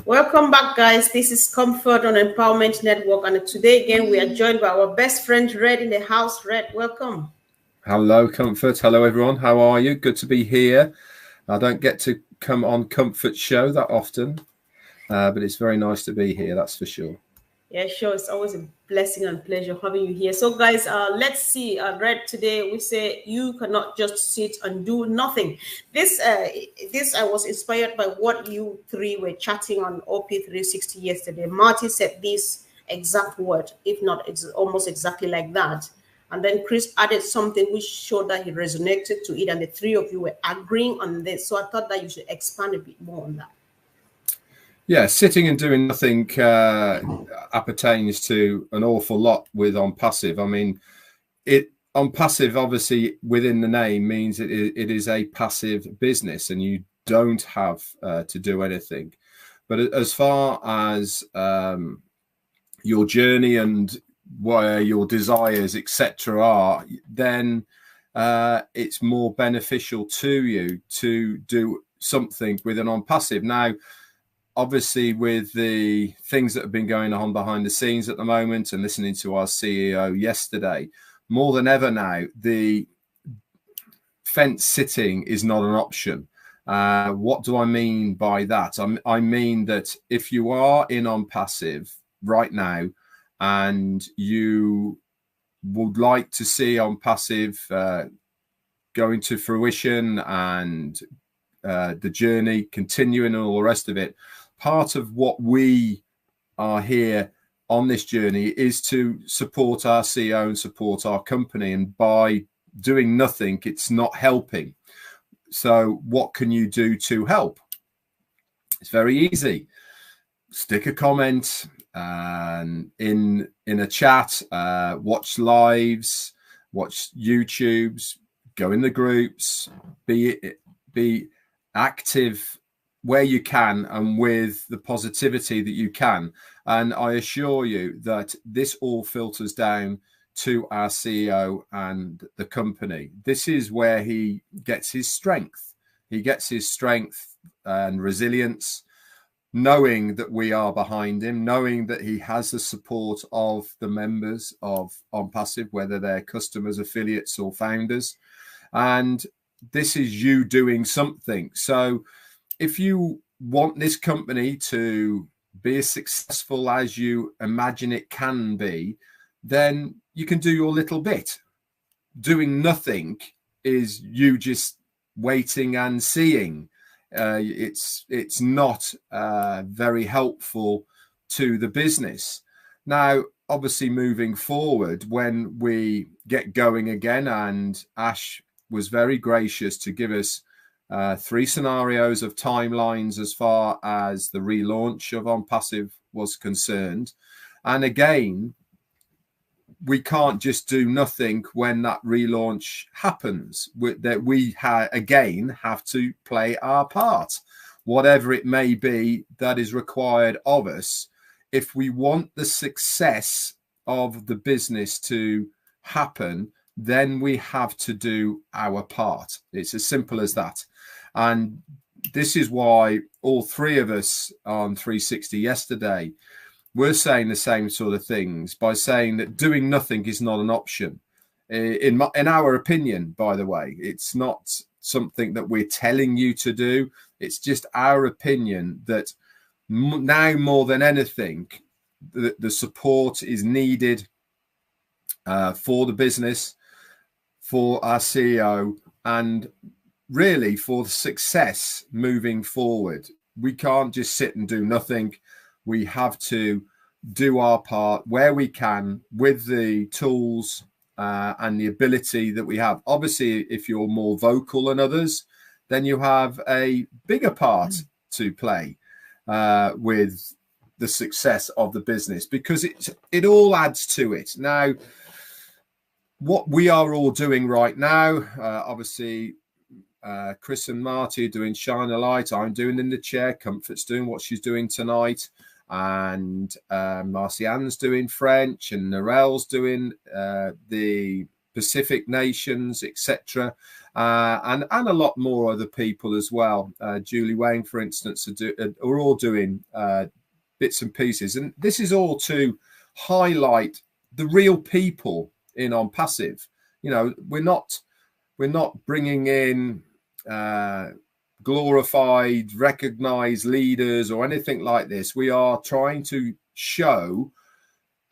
Welcome back, guys. This is Comfort on Empowerment Network, and today again we are joined by our best friend Red in the house. Red, welcome. Hello, Comfort. Hello, everyone. How are you? Good to be here. I don't get to come on Comfort show that often, but it's very nice to be here. That's for sure. Yeah, sure. It's always a blessing and pleasure having you here. So, guys, let's see. Red, today we say you cannot just sit and do nothing. This I was inspired by what you three were chatting on OP360 yesterday. Marty said this exact word, if not, it's almost exactly like that. And then Chris added something which showed that he resonated to it, and the three of you were agreeing on this. So I thought that you should expand a bit more on that. Yeah, sitting and doing nothing appertains to an awful lot with OnPassive. I mean, OnPassive obviously within the name means it is a passive business, and you don't have to do anything. But as far as your journey and where your desires, etc., are, then it's more beneficial to you to do something with an OnPassive. Now, obviously, with the things that have been going on behind the scenes at the moment, and listening to our CEO yesterday, more than ever now, the fence sitting is not an option. What do I mean by that? I mean that if you are in OnPassive right now and you would like to see OnPassive going to fruition and the journey continuing and all the rest of it, part of what we are here on this journey is to support our CEO and support our company. And by doing nothing, it's not helping. So what can you do to help? It's very easy. Stick a comment in a chat, watch lives, watch YouTubes, go in the groups, be active where you can and with the positivity that you can. And I assure you that this all filters down to our CEO and the company. This is where he gets his strength. He gets his strength and resilience, knowing that we are behind him, knowing that he has the support of the members of OnPassive, whether they're customers, affiliates, or founders. And this is you doing something. So if you want this company to be as successful as you imagine it can be, then you can do your little bit. Doing nothing is you just waiting and seeing. It's not very helpful to the business. Now, obviously, moving forward, when we get going again, and Ash was very gracious to give us 3 scenarios of timelines as far as the relaunch of OnPassive was concerned. And again, we can't just do nothing when that relaunch happens. We again have to play our part, whatever it may be that is required of us. If we want the success of the business to happen, then we have to do our part. It's as simple as that. And this is why all 3 of us on 360 yesterday were saying the same sort of things, by saying that doing nothing is not an option. In our opinion, by the way, it's not something that we're telling you to do. It's just our opinion that now more than anything, the support is needed for the business, for our CEO, and really for the success moving forward. We can't just sit and do nothing. We have to do our part where we can with the tools and the ability that we have. Obviously, if you're more vocal than others, then you have a bigger part to play with the success of the business, because it all adds to it. Now, what we are all doing right now, obviously, Chris and Marty are doing Shine a Light. I'm doing In the Chair. Comfort's doing what she's doing tonight. And Marcianne's doing French. And Narelle's doing the Pacific nations, etc., and a lot more other people as well. Julie Wayne, for instance, are all doing bits and pieces, and this is all to highlight the real people in OnPassive. You know, we're not bringing in glorified, recognized leaders or anything like this. We are trying to show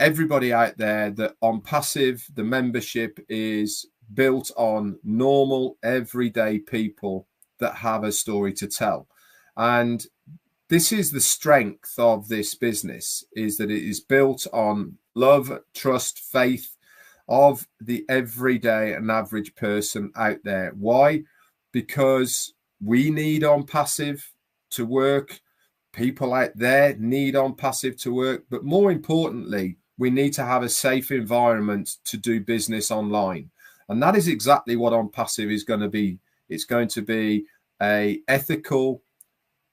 everybody out there that OnPassive, the membership, is built on normal, everyday people that have a story to tell. And this is the strength of this business, is that it is built on love, trust, faith of the everyday and average person out there. Why? Because we need OnPassive to work. People out there need OnPassive to work. But more importantly, we need to have a safe environment to do business online. And that is exactly what OnPassive is going to be. It's going to be a ethical,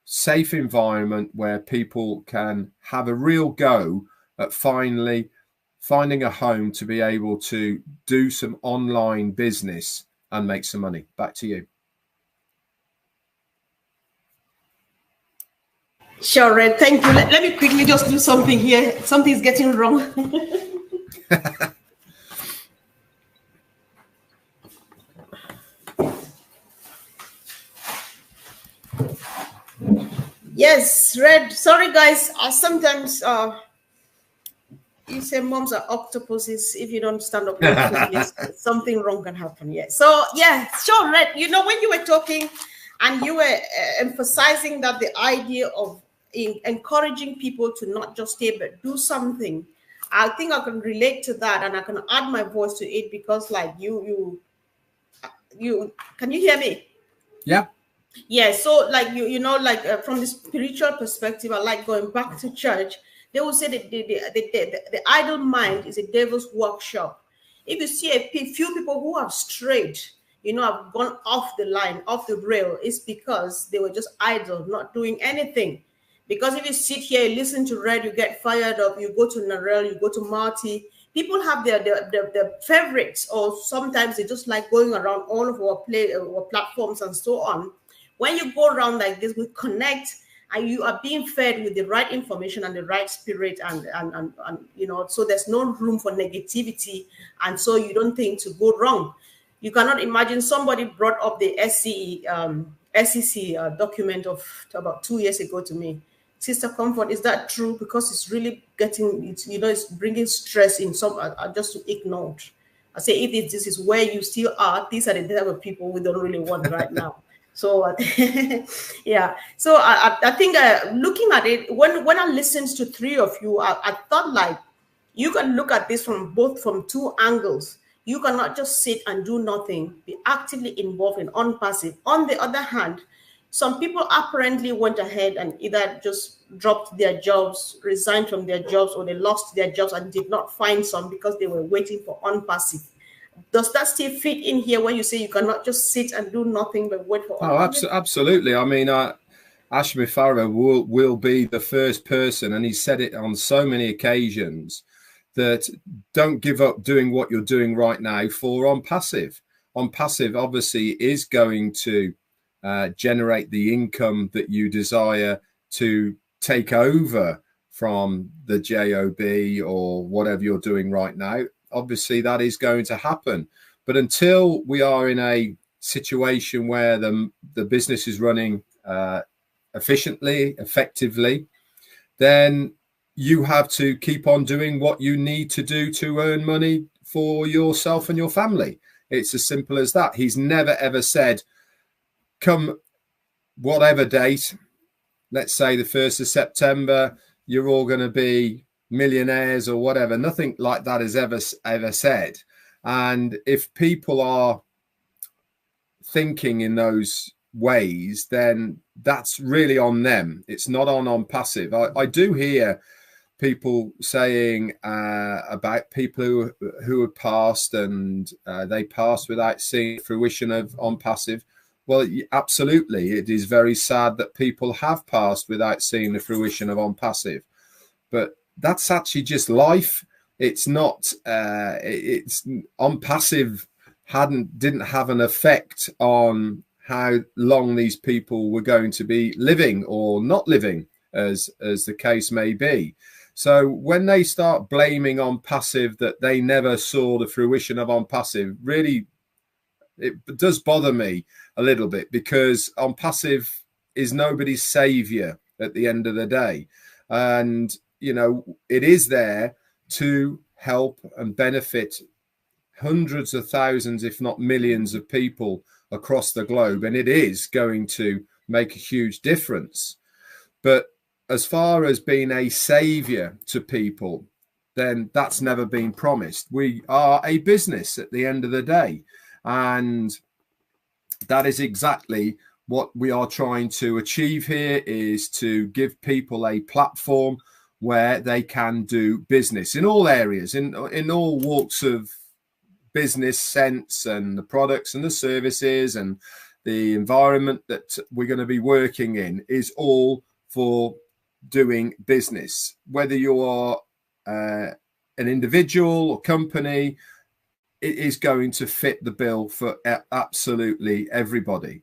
safe environment where people can have a real go at finally finding a home to be able to do some online business and make some money. Back to you. Sure, Red. Thank you. Let me quickly just do something here. Something's getting wrong. Yes, Red. Sorry, guys. Sometimes you say moms are octopuses. If you don't stand up, something wrong can happen. Yeah. So yeah, sure, Red. You know, when you were talking and you were emphasizing that the idea of encouraging people to not just stay but do something, I think I can relate to that, and I can add my voice to it, because like you can you hear me? Yeah. Yeah, so like you know, like from the spiritual perspective, I like going back to church. They will say that the idle mind is a devil's workshop. If you see a few people who have strayed, you know, have gone off the line, off the rail, it's because they were just idle, not doing anything. Because if you sit here, you listen to Red, you get fired up, you go to Narelle, you go to Marty. People have their favorites, or sometimes they just like going around all of our platforms and so on. When you go around like this, we connect, and you are being fed with the right information and the right spirit, and you know, so there's no room for negativity, and so you don't think to go wrong. You cannot imagine somebody brought up the SEC document of about 2 years ago to me. Sister Comfort, is that true? Because it's really getting, you know, it's bringing stress in some, just to ignore. I say, if this is where you still are, these are the type of people we don't really want right now. So, yeah. So I think looking at it, when I listened to three of you, I thought like you can look at this from two angles. You cannot just sit and do nothing, be actively involved in OnPassive. On the other hand, some people apparently went ahead and either just dropped their jobs, resigned from their jobs, or they lost their jobs and did not find some because they were waiting for OnPassive. Does that still fit in here when you say you cannot just sit and do nothing but wait for OnPassive? Oh, absolutely. I mean, Ashmi Farah will be the first person, and he said it on so many occasions, that don't give up doing what you're doing right now for OnPassive. OnPassive obviously is going to generate the income that you desire to take over from the JOB or whatever you're doing right now. Obviously, that is going to happen. But until we are in a situation where the business is running efficiently, effectively, then you have to keep on doing what you need to do to earn money for yourself and your family. It's as simple as that. He's never, ever said, come whatever date, let's say the 1st of September, you're all going to be millionaires or whatever. Nothing like that is ever said. And if people are thinking in those ways, then that's really on them. It's not on OnPassive. I do hear people saying about people who have passed, and they passed without seeing fruition of OnPassive. Well, absolutely. It is very sad that people have passed without seeing the fruition of OnPassive. But that's actually just life. It's not. It's OnPassive didn't have an effect on how long these people were going to be living or not living, as the case may be. So when they start blaming OnPassive that they never saw the fruition of OnPassive, really, it does bother me a little bit, because OnPassive is nobody's savior at the end of the day. And, you know, it is there to help and benefit hundreds of thousands, if not millions of people across the globe. And it is going to make a huge difference. But as far as being a savior to people, then that's never been promised. We are a business at the end of the day. And that is exactly what we are trying to achieve here, is to give people a platform where they can do business in all areas, in all walks of business sense, and the products and the services and the environment that we're going to be working in is all for doing business. Whether you are an individual or company, it is going to fit the bill for absolutely everybody.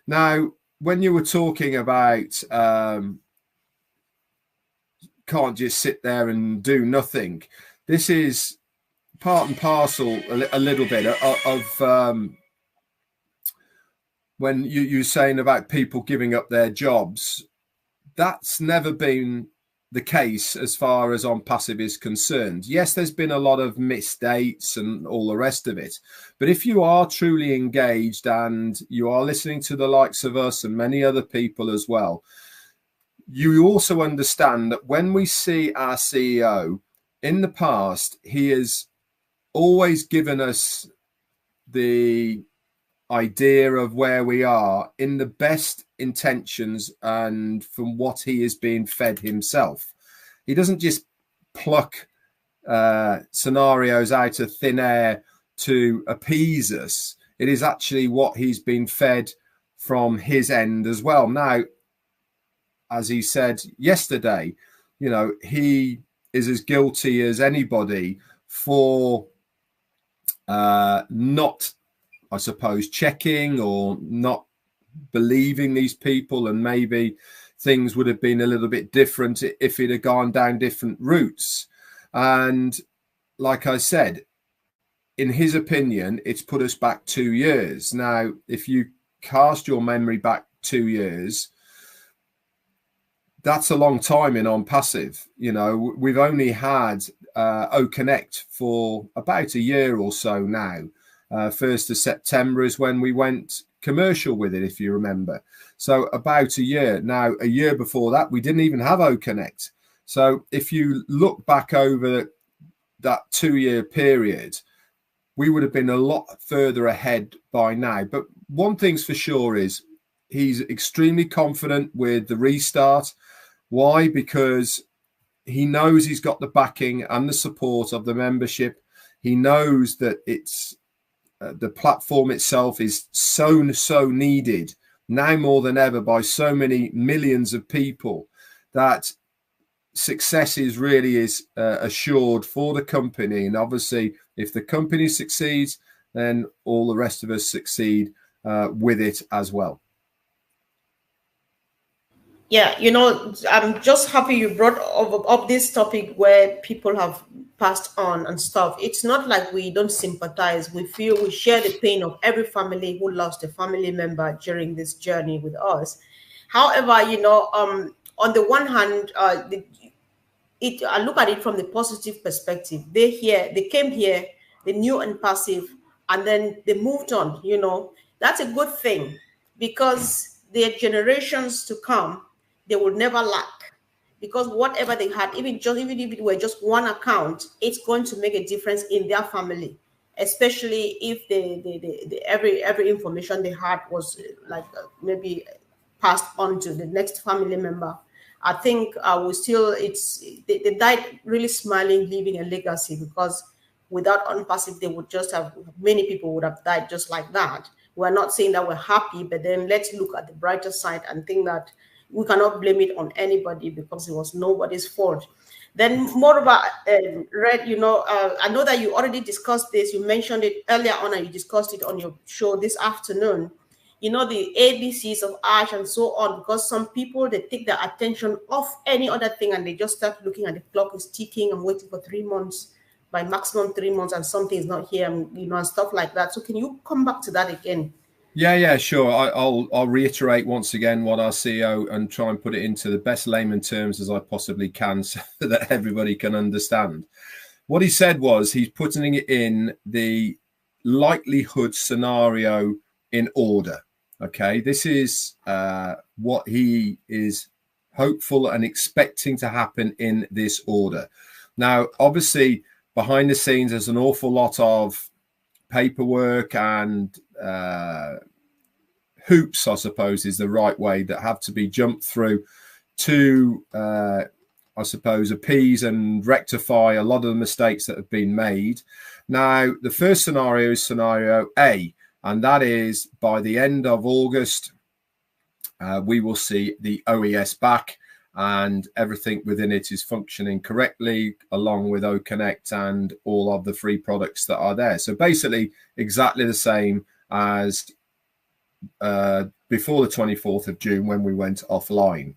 Now, when you were talking about can't just sit there and do nothing, this is part and parcel a little bit of when you're saying about people giving up their jobs. That's never been the case as far as OnPassive is concerned. Yes, there's been a lot of missed dates and all the rest of it. But if you are truly engaged and you are listening to the likes of us and many other people as well, you also understand that when we see our CEO in the past, he has always given us the idea of where we are in the best intentions and from what he is being fed himself. He doesn't just pluck scenarios out of thin air to appease us. It is actually what he's been fed from his end as well. Now, as he said yesterday, you know, he is as guilty as anybody for not, I suppose, checking or not believing these people, and maybe things would have been a little bit different if it had gone down different routes. And like I said, in his opinion, it's put us back 2 years. Now, if you cast your memory back 2 years, that's a long time in OnPassive. You know, we've only had OCONNECT for about a year or so now. 1st of September is when we went commercial with it, if you remember. So about a year. Now, a year before that, we didn't even have OCONNECT. So if you look back over that 2 year period, we would have been a lot further ahead by now. But one thing's for sure is he's extremely confident with the restart. Why? Because he knows he's got the backing and the support of the membership. He knows that it's the platform itself is so needed now more than ever by so many millions of people, that success is really assured for the company. And obviously, if the company succeeds, then all the rest of us succeed with it as well. Yeah, you know, I'm just happy you brought up this topic where people have passed on and stuff. It's not like we don't sympathize. We feel we share the pain of every family who lost a family member during this journey with us. However, you know, on the one hand, I look at it from the positive perspective. They came here, they knew OnPassive, and then they moved on. You know, that's a good thing, because their generations to come, they will never lack, because whatever they had, even if it were just one account, it's going to make a difference in their family, especially if every information they had was maybe passed on to the next family member. I think they died really smiling, leaving a legacy, because without OnPassive, they would just have, many people would have died just like that. We're not saying that we're happy, but then let's look at the brighter side and think that we cannot blame it on anybody because it was nobody's fault. Then more about Red, you know, I know that you already discussed this. You mentioned it earlier on and you discussed it on your show this afternoon. You know, the ABCs of Ash and so on, because some people, they take their attention off any other thing and they just start looking at the clock is ticking and waiting for 3 months, by maximum 3 months, and something is not here, and, you know, and stuff like that. So can you come back to that again? Yeah, sure. I'll reiterate once again what our CEO and try and put it into the best layman terms as I possibly can so that everybody can understand. What he said was he's putting it in the likelihood scenario in order. Okay, this is what he is hopeful and expecting to happen in this order. Now, obviously, behind the scenes, there's an awful lot of paperwork and hoops, I suppose is the right way, that have to be jumped through to, I suppose, appease and rectify a lot of the mistakes that have been made. Now, the first scenario is scenario A, and that is by the end of August, we will see the OES back and everything within it is functioning correctly, along with OCONNECT and all of the free products that are there. So basically exactly the same as before the 24th of June when we went offline.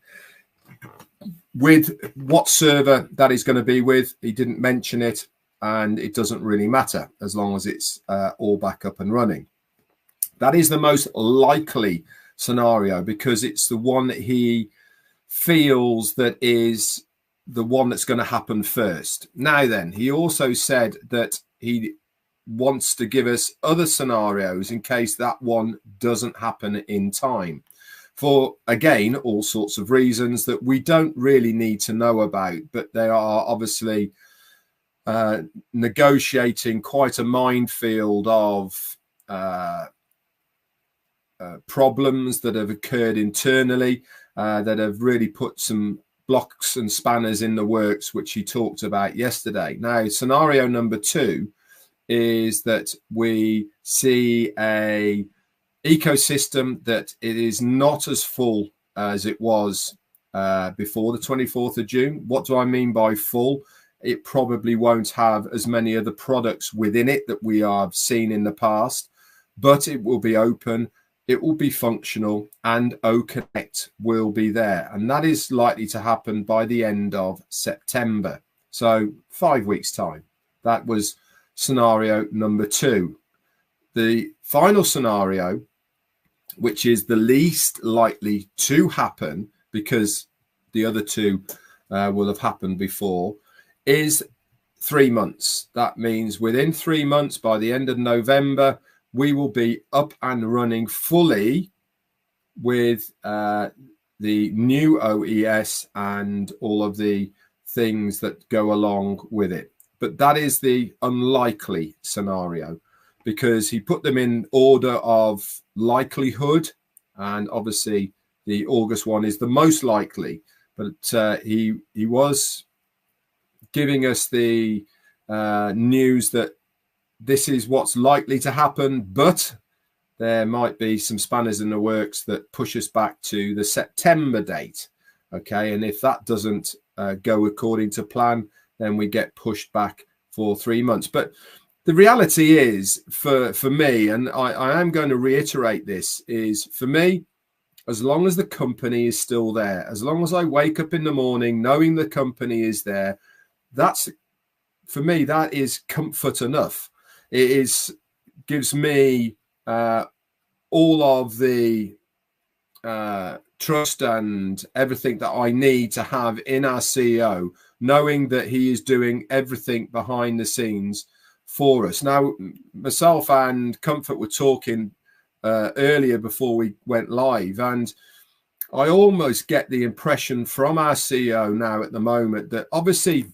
With what server that is going to be with, he didn't mention it, and it doesn't really matter as long as it's all back up and running. That is the most likely scenario because it's the one that he feels that is the one that's going to happen first. Now then, he also said that he wants to give us other scenarios in case that one doesn't happen in time, for again all sorts of reasons that we don't really need to know about, but they are obviously negotiating quite a minefield of problems that have occurred internally that have really put some blocks and spanners in the works, which he talked about yesterday. Now, scenario number 2 is that we see a ecosystem that it is not as full as it was before the 24th of June. What do I mean by full? It probably won't have as many of the products within it that we have seen in the past, but it will be open, it will be functional, and OCONNECT will be there. And that is likely to happen by the end of September. So 5 weeks' time. That was scenario number 2. The final scenario, which is the least likely to happen because the other 2 will have happened before, is 3 months. That means within 3 months, by the end of November, we will be up and running fully with the new OES and all of the things that go along with it. But that is the unlikely scenario because he put them in order of likelihood, and obviously the August one is the most likely. But he was giving us the news that this is what's likely to happen, but there might be some spanners in the works that push us back to the September date. Okay, and if that doesn't go according to plan, then we get pushed back for 3 months. But the reality is, for me, and I am going to reiterate this, is for me, as long as the company is still there, as long as I wake up in the morning knowing the company is there, that's, for me, that is comfort enough. It gives me all of the trust and everything that I need to have in our CEO, knowing that he is doing everything behind the scenes for us. Now, myself and Comfort were talking earlier before we went live, and I almost get the impression from our CEO now at the moment that obviously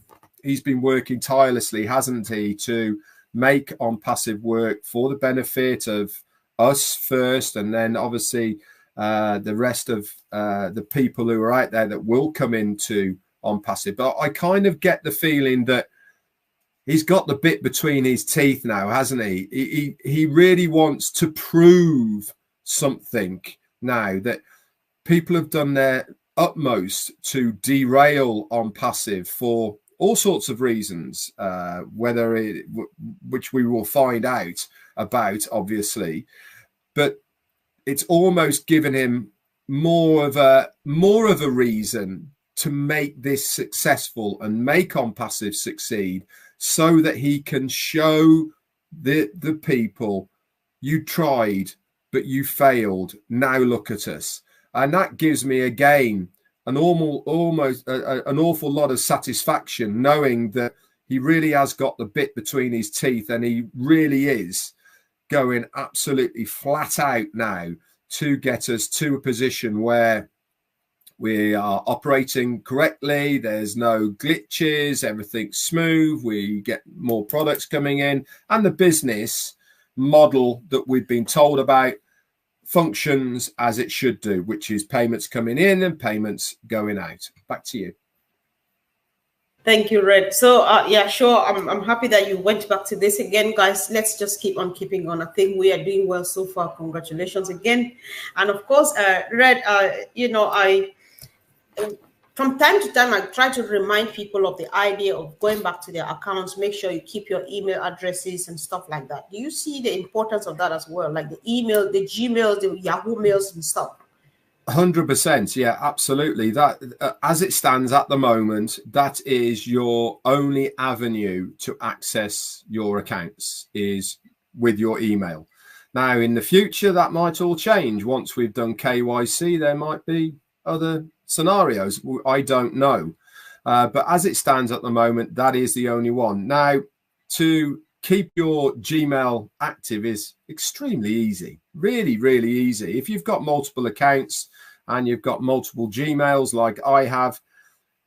he's been working tirelessly, hasn't he, to make OnPassive work for the benefit of us first, and then obviously the rest of the people who are out there that will come into OnPassive. But I kind of get the feeling that he's got the bit between his teeth now, hasn't he? He really wants to prove something now, that people have done their utmost to derail OnPassive for all sorts of reasons, which we will find out about, obviously, but it's almost given him more of a reason to make this successful and make OnPassive succeed, so that he can show the people, you tried but you failed, now look at us. And that gives me again an awful lot of satisfaction, knowing that he really has got the bit between his teeth, and he really is going absolutely flat out now to get us to a position where we are operating correctly. There's no glitches, everything's smooth, we get more products coming in, and the business model that we've been told about functions as it should do, which is payments coming in and payments going out. Back to you. Thank you, Red. So yeah, sure. I'm happy that you went back to this again, guys. Let's just keep on keeping on. I think we are doing well so far. Congratulations again. And of course, Red, you know, from time to time, I try to remind people of the idea of going back to their accounts. Make sure you keep your email addresses and stuff like that. Do you see the importance of that as well? Like the email, the Gmails, the Yahoo mails and stuff? 100%. Yeah, absolutely. That as it stands at the moment, that is your only avenue to access your accounts, is with your email. Now, in the future, that might all change. Once we've done KYC, there might be other scenarios. I don't know. But as it stands at the moment, that is the only one. Now, to keep your Gmail active is extremely easy. Really, really easy. If you've got multiple accounts and you've got multiple Gmails like I have,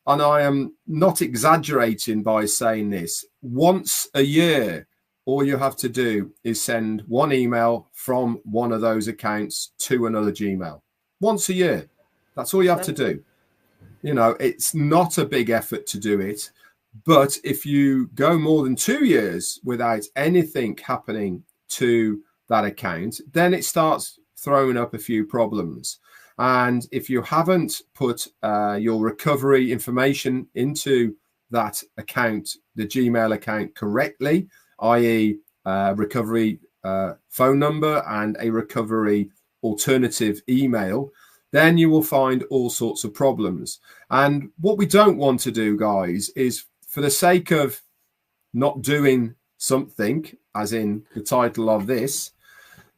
and I am not exaggerating by saying this, once a year, all you have to do is send one email from one of those accounts to another Gmail. Once a year. That's all you have to do. You know, it's not a big effort to do it. But if you go more than 2 years without anything happening to that account, then it starts throwing up a few problems. And if you haven't put your recovery information into that account, the Gmail account, correctly, i.e. recovery phone number and a recovery alternative email, then you will find all sorts of problems. And what we don't want to do, guys, is for the sake of not doing something, as in the title of this,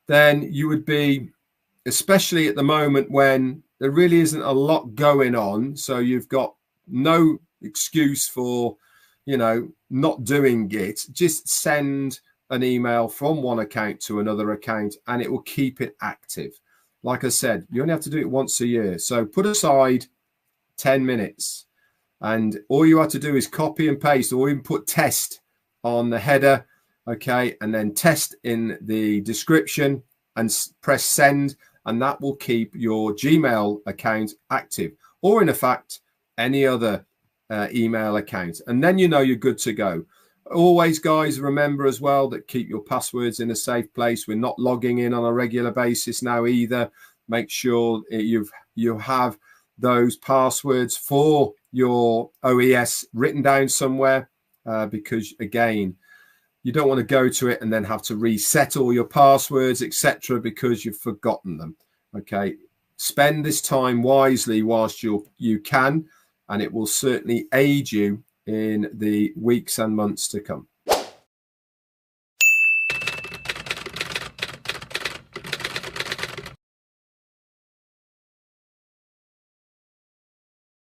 then you would be, especially at the moment when there really isn't a lot going on, so you've got no excuse for, you know, not doing it, just send an email from one account to another account and it will keep it active. Like I said, you only have to do it once a year. So put aside 10 minutes and all you have to do is copy and paste, or even put test on the header, okay, and then test in the description and press send, and that will keep your Gmail account active, or in effect, any other email account. And then you know you're good to go. Always, guys, remember as well that keep your passwords in a safe place. We're not logging in on a regular basis now either. Make sure you have those passwords for your OES written down somewhere, because again, you don't want to go to it and then have to reset all your passwords, etc., because you've forgotten them. Okay, spend this time wisely whilst you can, and it will certainly aid you in the weeks and months to come.